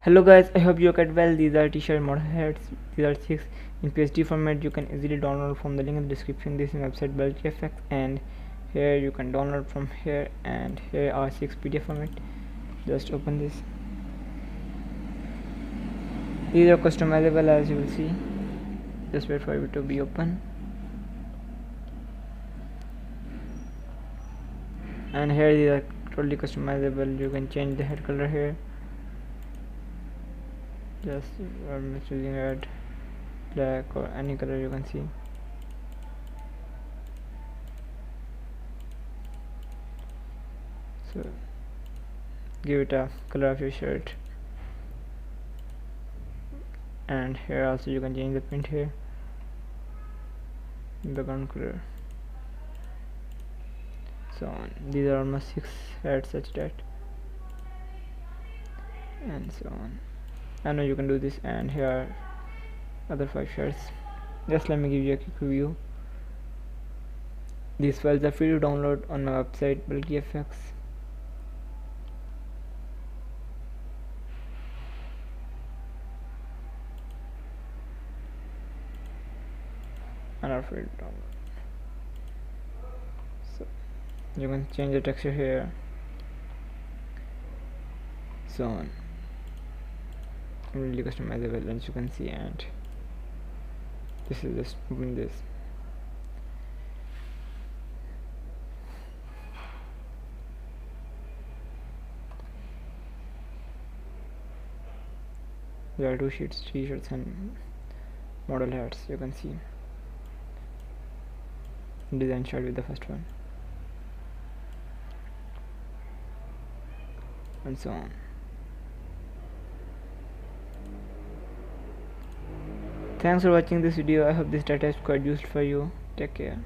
Hello guys, I hope you are well. These are t-shirt model heads. These are 6 in PSD format. You can easily download from the link in the description. This is website by GFX, and here you can download from here, and here are 6 PDF format. Just open this. These are customizable, as you will see. Just wait for it to be open. And here these are totally customizable. You can change the head color here. Just I'm choosing red, black, or any color you can see. So give it a color of your shirt, and here also you can change the print here, background color, so on. These are almost 6 hats such that, and so on. I know you can do this, and here are other 5 shirts. Just let me give you a quick review. These files are free to download on my website GFX. And are free to download. So you can change the texture here, so on. Really customizable, as you can see, and this is just open this. There are 2 sheets, t-shirts and model hats. You can see design shirt with the first one, and so on. Thanks for watching this video. I hope this data is quite useful for you. Take care.